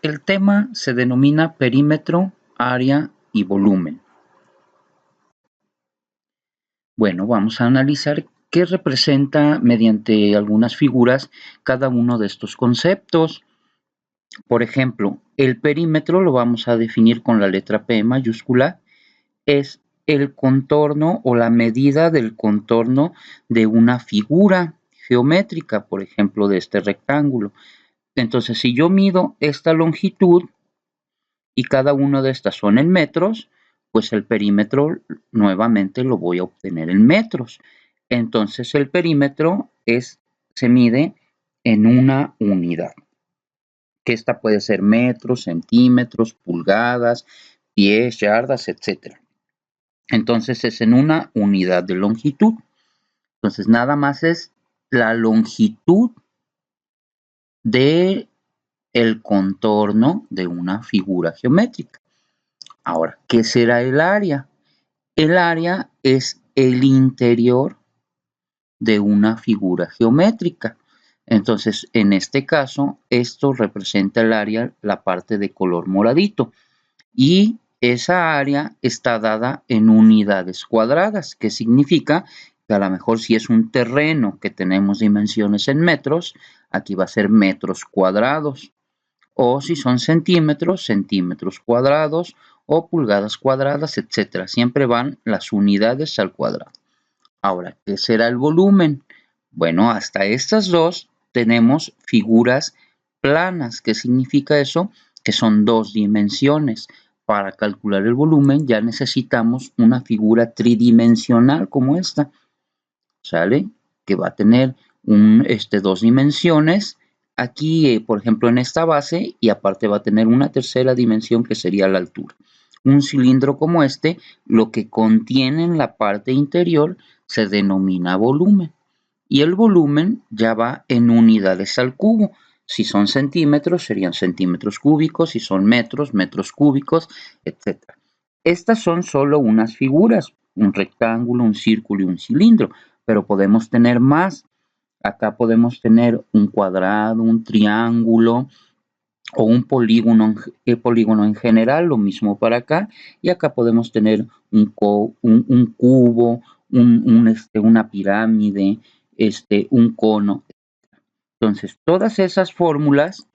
El tema se denomina perímetro, área y volumen. Bueno, vamos a analizar qué representa mediante algunas figuras cada uno de estos conceptos. Por ejemplo, el perímetro lo vamos a definir con la letra P mayúscula. Es el contorno o la medida del contorno de una figura geométrica, por ejemplo, de este rectángulo. Entonces, si yo mido esta longitud y cada una de estas son en metros, pues el perímetro nuevamente lo voy a obtener en metros. Entonces, el perímetro se mide en una unidad, que esta puede ser metros, centímetros, pulgadas, pies, yardas, etc. Entonces es en una unidad de longitud. Entonces nada más es la longitud de el contorno de una figura geométrica. Ahora, ¿qué será el área? El área es el interior de una figura geométrica. Entonces, en este caso, esto representa el área, la parte de color moradito. Y esa área está dada en unidades cuadradas, que significa que a lo mejor si es un terreno que tenemos dimensiones en metros, aquí va a ser metros cuadrados. O si son centímetros, centímetros cuadrados o pulgadas cuadradas, etc. Siempre van las unidades al cuadrado. Ahora, ¿qué será el volumen? Bueno, hasta estas dos tenemos figuras planas. ¿Qué significa eso? Que son dos dimensiones. Para calcular el volumen ya necesitamos una figura tridimensional como esta, ¿sale? Que va a tener dos dimensiones aquí, por ejemplo, en esta base, y aparte va a tener una tercera dimensión que sería la altura. Un cilindro como este, lo que contiene en la parte interior se denomina volumen. Y el volumen ya va en unidades al cubo. Si son centímetros, serían centímetros cúbicos. Si son metros, metros cúbicos, etc. Estas son solo unas figuras, un rectángulo, un círculo y un cilindro, pero podemos tener más. Acá podemos tener un cuadrado, un triángulo o un polígono en general, lo mismo para acá. Y acá podemos tener un cubo, una pirámide, un cono. Entonces, todas esas fórmulas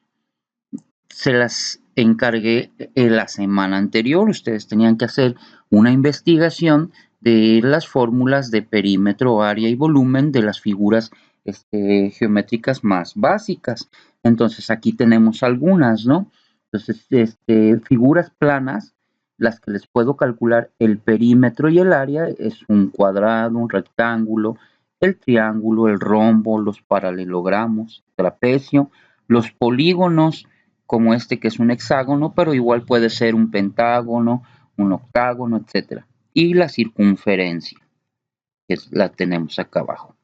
se las encargué la semana anterior. Ustedes tenían que hacer una investigación de las fórmulas de perímetro, área y volumen de las figuras geométricas más básicas. Entonces aquí tenemos algunas, ¿no? Entonces, figuras planas, las que les puedo calcular el perímetro y el área es un cuadrado, un rectángulo, el triángulo, el rombo, los paralelogramos, trapecio, los polígonos, como este que es un hexágono, pero igual puede ser un pentágono, un octágono, etc. Y la circunferencia, que la tenemos acá abajo.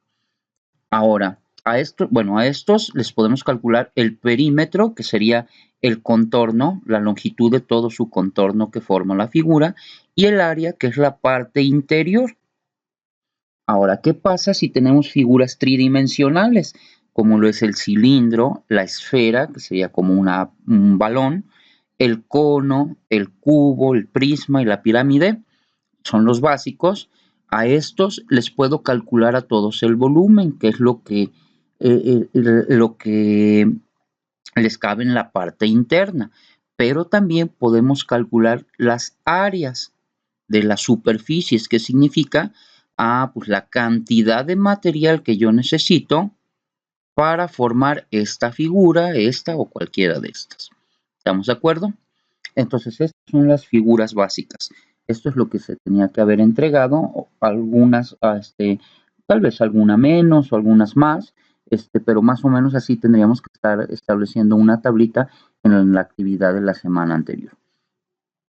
Ahora, a estos les podemos calcular el perímetro, que sería el contorno, la longitud de todo su contorno que forma la figura, y el área, que es la parte interior. Ahora, ¿qué pasa si tenemos figuras tridimensionales? Como lo es el cilindro, la esfera, que sería como un balón, el cono, el cubo, el prisma y la pirámide, son los básicos. A estos les puedo calcular a todos el volumen, que es lo que les cabe en la parte interna. Pero también podemos calcular las áreas de las superficies, que significa pues la cantidad de material que yo necesito para formar esta figura, esta o cualquiera de estas. ¿Estamos de acuerdo? Entonces, estas son las figuras básicas. Esto es lo que se tenía que haber entregado, algunas, tal vez alguna menos o algunas más, pero más o menos así tendríamos que estar estableciendo una tablita en la actividad de la semana anterior.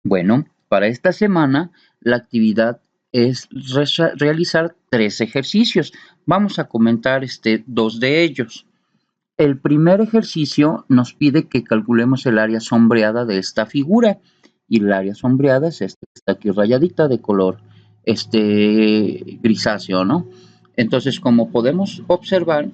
Bueno, para esta semana la actividad es realizar 3 ejercicios. Vamos a comentar 2 de ellos. El primer ejercicio nos pide que calculemos el área sombreada de esta figura. Y el área sombreada es esta que está aquí rayadita de color grisáceo, ¿no? Entonces, como podemos observar,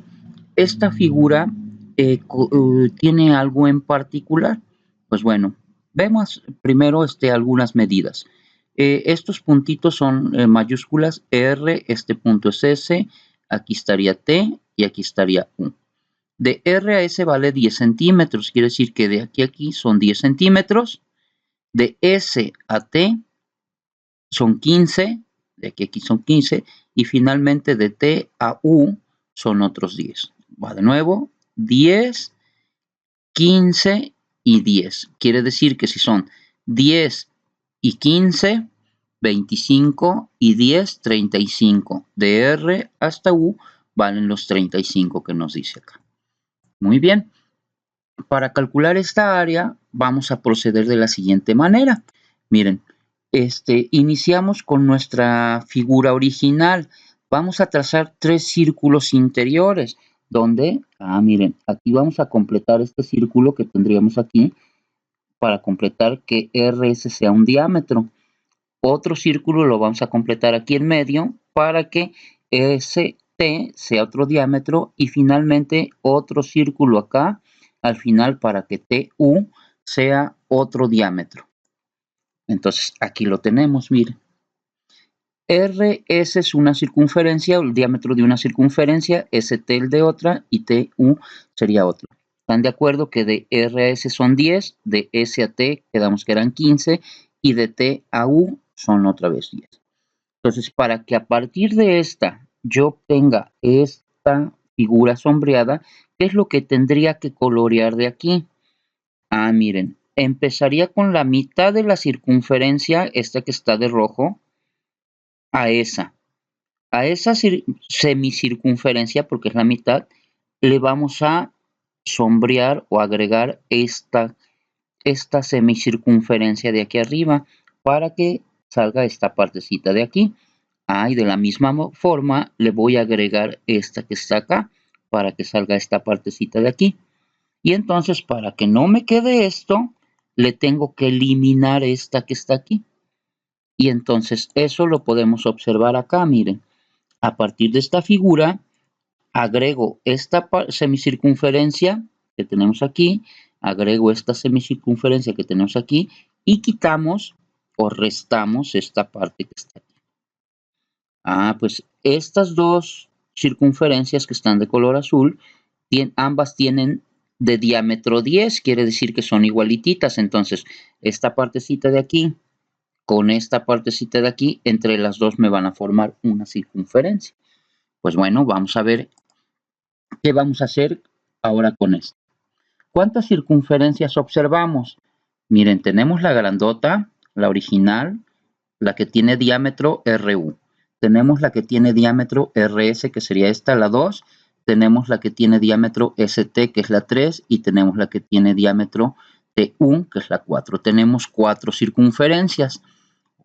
esta figura tiene algo en particular. Pues bueno, vemos primero algunas medidas. Estos puntitos son mayúsculas R, este punto es S, aquí estaría T y aquí estaría U. De R a S vale 10 centímetros, quiere decir que de aquí a aquí son 10 centímetros. De S a T son 15, de aquí a aquí son 15, y finalmente de T a U son otros 10. Va de nuevo, 10, 15 y 10. Quiere decir que si son 10 y 15, 25 y 10, 35. De R hasta U valen los 35 que nos dice acá. Muy bien. Para calcular esta área vamos a proceder de la siguiente manera. Miren, iniciamos con nuestra figura original. Vamos a trazar 3 círculos interiores donde, miren, aquí vamos a completar este círculo que tendríamos aquí para completar que RS sea un diámetro. Otro círculo lo vamos a completar aquí en medio para que ST sea otro diámetro y finalmente otro círculo acá al final para que TU sea otro diámetro. Entonces aquí lo tenemos, miren. RS es una circunferencia, el diámetro de una circunferencia, ST el de otra y TU sería otro. ¿Están de acuerdo que de R a S son 10, de S a T quedamos que eran 15 y de T a U son otra vez 10? Entonces, para que a partir de esta yo obtenga esta figura sombreada, ¿qué es lo que tendría que colorear de aquí? Miren, empezaría con la mitad de la circunferencia, esta que está de rojo, a esa. A esa semicircunferencia, porque es la mitad, le vamos a sombrear o agregar esta semicircunferencia de aquí arriba para que salga esta partecita de aquí. Y de la misma forma le voy a agregar esta que está acá para que salga esta partecita de aquí. Y entonces para que no me quede esto, le tengo que eliminar esta que está aquí. Y entonces eso lo podemos observar acá, miren. A partir de esta figura, agrego esta semicircunferencia que tenemos aquí, agrego esta semicircunferencia que tenemos aquí y quitamos o restamos esta parte que está aquí. Pues estas dos circunferencias que están de color azul, ambas tienen de diámetro 10, quiere decir que son igualititas. Entonces, esta partecita de aquí con esta partecita de aquí, entre las dos me van a formar una circunferencia. Pues bueno, vamos a ver qué vamos a hacer ahora con esto. ¿Cuántas circunferencias observamos? Miren, tenemos la grandota, la original, la que tiene diámetro RU. Tenemos la que tiene diámetro RS, que sería esta, la 2. Tenemos la que tiene diámetro ST, que es la 3. Y tenemos la que tiene diámetro TU, que es la 4. Tenemos 4 circunferencias,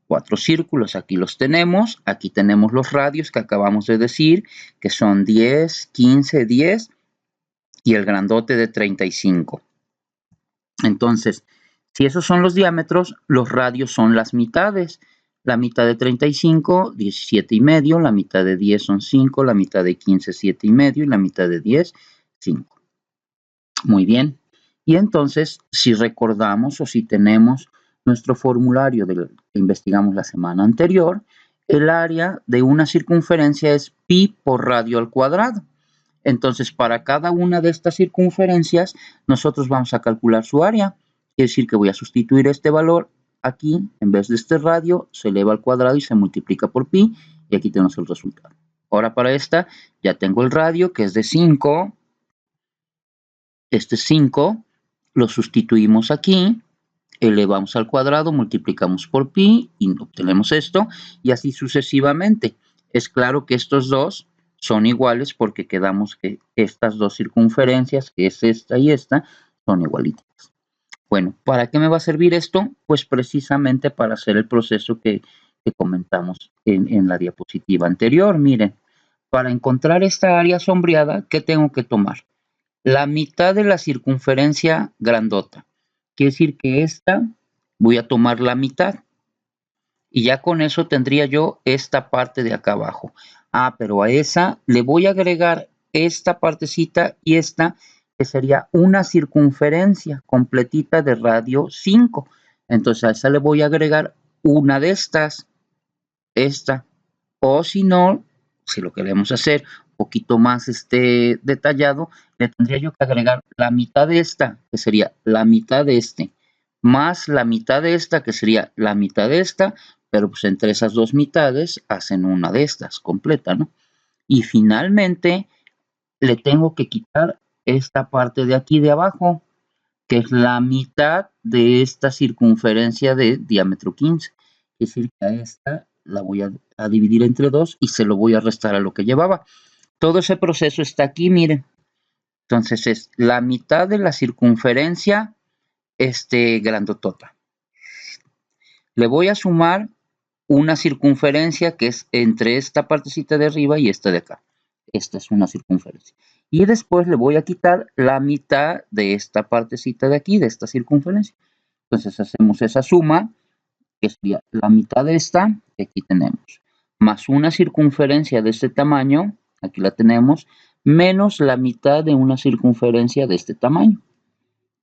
4 círculos. Aquí los tenemos. Aquí tenemos los radios que acabamos de decir, que son 10, 15, 10 y el grandote de 35. Entonces, si esos son los diámetros, los radios son las mitades. La mitad de 35, 17 y medio, la mitad de 10 son 5, la mitad de 15, 7 y medio y la mitad de 10, 5. Muy bien. Y entonces, si recordamos o si tenemos nuestro formulario que investigamos la semana anterior, el área de una circunferencia es pi por radio al cuadrado. Entonces, para cada una de estas circunferencias, nosotros vamos a calcular su área. Quiere decir que voy a sustituir este valor aquí, en vez de este radio, se eleva al cuadrado y se multiplica por pi, y aquí tenemos el resultado. Ahora para esta, ya tengo el radio, que es de 5. Este 5 lo sustituimos aquí, elevamos al cuadrado, multiplicamos por pi y obtenemos esto, y así sucesivamente. Es claro que estos dos son iguales porque quedamos que estas dos circunferencias, que es esta y esta, son igualitas. Bueno, ¿para qué me va a servir esto? Pues precisamente para hacer el proceso que comentamos en la diapositiva anterior. Miren, para encontrar esta área sombreada, ¿qué tengo que tomar? La mitad de la circunferencia grandota. Quiere decir que esta voy a tomar la mitad. Y ya con eso tendría yo esta parte de acá abajo. Pero a esa le voy a agregar esta partecita y esta, que sería una circunferencia completita de radio 5. Entonces a esa le voy a agregar una de estas, esta, o si no, si lo queremos hacer un poquito más detallado, le tendría yo que agregar la mitad de esta, que sería la mitad de este, más la mitad de esta, que sería la mitad de esta, pero pues entre esas dos mitades hacen una de estas completa, ¿no? Y finalmente le tengo que quitar esta parte de aquí de abajo, que es la mitad de esta circunferencia de diámetro 15. Es decir, que a esta la voy a dividir entre 2 y se lo voy a restar a lo que llevaba. Todo ese proceso está aquí, miren. Entonces es la mitad de la circunferencia grandotota. Le voy a sumar una circunferencia que es entre esta partecita de arriba y esta de acá. Esta es una circunferencia. Y después le voy a quitar la mitad de esta partecita de aquí, de esta circunferencia. Entonces hacemos esa suma, que sería la mitad de esta, que aquí tenemos, más una circunferencia de este tamaño, aquí la tenemos, menos la mitad de una circunferencia de este tamaño.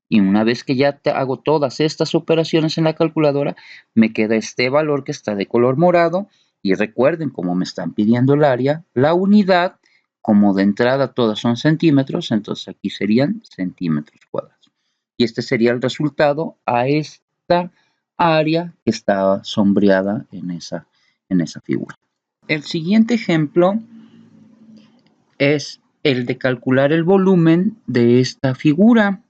Y una vez que ya hago todas estas operaciones en la calculadora, me queda este valor que está de color morado. Y recuerden, como me están pidiendo el área, la unidad, como de entrada todas son centímetros, entonces aquí serían centímetros cuadrados. Y este sería el resultado a esta área que está sombreada en esa figura. El siguiente ejemplo es el de calcular el volumen de esta figura.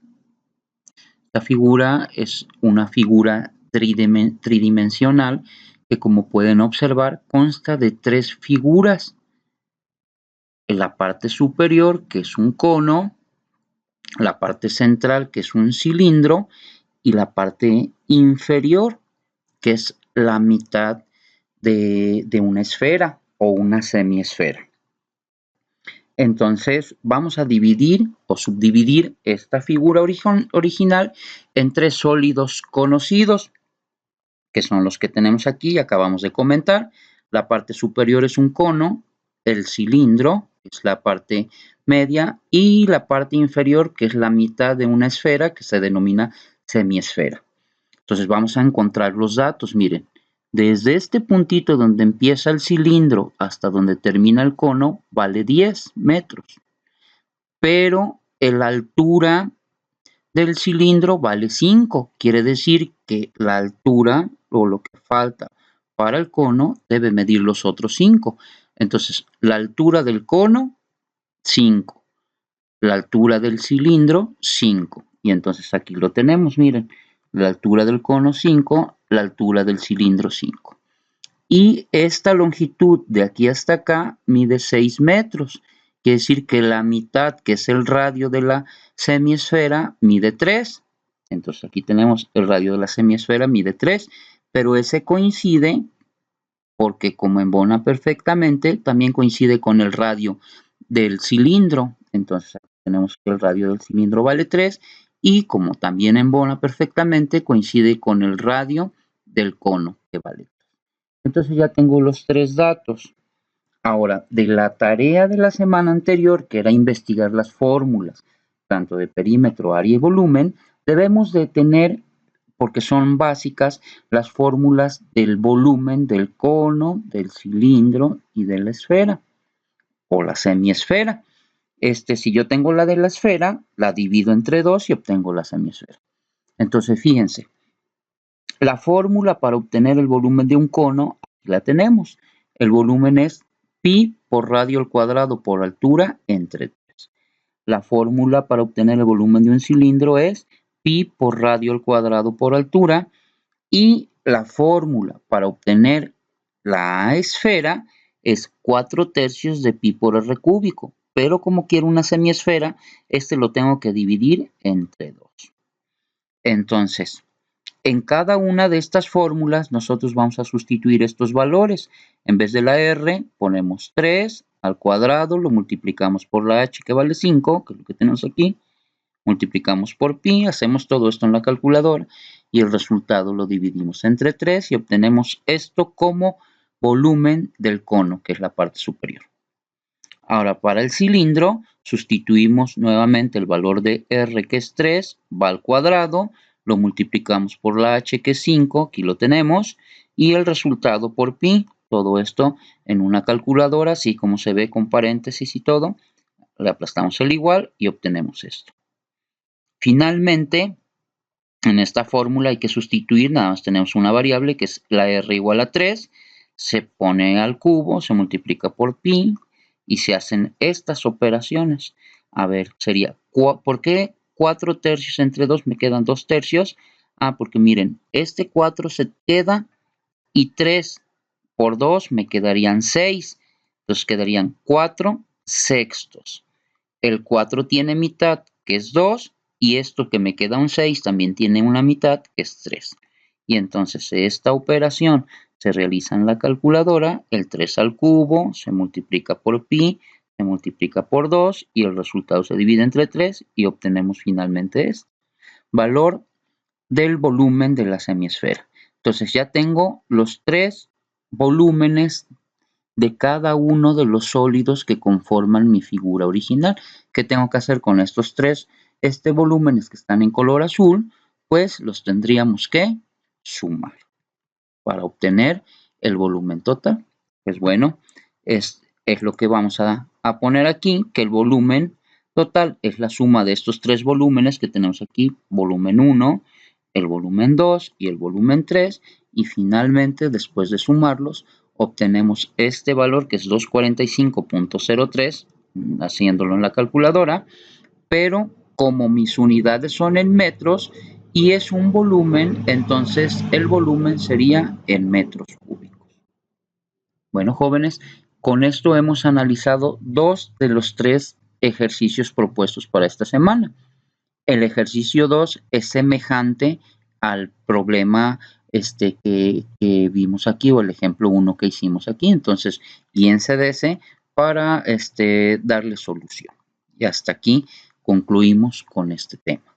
Esta figura es una figura tridimensional que, como pueden observar, consta de tres figuras. En la parte superior, que es un cono, la parte central, que es un cilindro, y la parte inferior, que es la mitad de una esfera o una semiesfera. Entonces vamos a dividir o subdividir esta figura original en tres sólidos conocidos, que son los que tenemos aquí y acabamos de comentar. La parte superior es un cono, el cilindro es la parte media y la parte inferior, que es la mitad de una esfera, que se denomina semiesfera. Entonces vamos a encontrar los datos, miren. Desde este puntito donde empieza el cilindro hasta donde termina el cono vale 10 metros, pero la altura del cilindro vale 5. Quiere decir que la altura o lo que falta para el cono debe medir los otros 5. Entonces, la altura del cono, 5. La altura del cilindro, 5. Y entonces aquí lo tenemos, miren. La altura del cono, 5. La altura del cilindro, 5. Y esta longitud de aquí hasta acá mide 6 metros. Quiere decir que la mitad, que es el radio de la semiesfera, mide 3. Entonces aquí tenemos el radio de la semiesfera, mide 3. Pero ese coincide, porque como embona perfectamente, también coincide con el radio del cilindro. Entonces aquí tenemos que el radio del cilindro vale 3. Y como también embona perfectamente, coincide con el radio del cono, que vale 3. Entonces ya tengo los tres datos. Ahora, de la tarea de la semana anterior, que era investigar las fórmulas, tanto de perímetro, área y volumen, debemos de tener, porque son básicas, las fórmulas del volumen del cono, del cilindro y de la esfera, o la semiesfera. Si yo tengo la de la esfera, la divido entre 2 y obtengo la semiesfera. Entonces, fíjense, la fórmula para obtener el volumen de un cono, aquí la tenemos. El volumen es pi por radio al cuadrado por altura entre 3. La fórmula para obtener el volumen de un cilindro es pi por radio al cuadrado por altura. Y la fórmula para obtener la esfera es 4/3 de pi por r cúbico. Pero como quiero una semiesfera, lo tengo que dividir entre 2. Entonces, en cada una de estas fórmulas nosotros vamos a sustituir estos valores. En vez de la r ponemos 3 al cuadrado, lo multiplicamos por la h que vale 5, que es lo que tenemos aquí, multiplicamos por pi, hacemos todo esto en la calculadora y el resultado lo dividimos entre 3 y obtenemos esto como volumen del cono, que es la parte superior. Ahora para el cilindro sustituimos nuevamente el valor de R, que es 3, va al cuadrado, lo multiplicamos por la H, que es 5, aquí lo tenemos, y el resultado por pi, todo esto en una calculadora, así como se ve con paréntesis y todo, le aplastamos el igual y obtenemos esto. Finalmente, en esta fórmula hay que sustituir, nada más tenemos una variable que es la R igual a 3, se pone al cubo, se multiplica por pi y se hacen estas operaciones. A ver, sería, ¿por qué 4 tercios entre 2 me quedan 2 tercios? Ah, porque miren, este 4 se queda y 3 por 2 me quedarían 6, entonces quedarían 4 sextos. El 4 tiene mitad, que es 2, y esto que me queda un 6 también tiene una mitad, que es 3. Y entonces esta operación se realiza en la calculadora, el 3 al cubo se multiplica por pi, se multiplica por 2 y el resultado se divide entre 3 y obtenemos finalmente este valor del volumen de la semiesfera. Entonces ya tengo los 3 volúmenes de cada uno de los sólidos que conforman mi figura original. ¿Qué tengo que hacer con estos 3 volúmenes que están en color azul? Pues los tendríamos que sumar para obtener el volumen total. Pues bueno, es lo que vamos a poner aquí, que el volumen total es la suma de estos 3 volúmenes que tenemos aquí, volumen 1, el volumen 2 y el volumen 3, y finalmente, después de sumarlos, obtenemos este valor que es 245.03, haciéndolo en la calculadora, pero como mis unidades son en metros y es un volumen, entonces el volumen sería en metros cúbicos. Bueno, jóvenes, con esto hemos analizado 2 de los 3 ejercicios propuestos para esta semana. El ejercicio 2 es semejante al problema que vimos aquí, o el ejemplo 1 que hicimos aquí. Entonces, guíense de ese para darle solución. Y hasta aquí concluimos con este tema.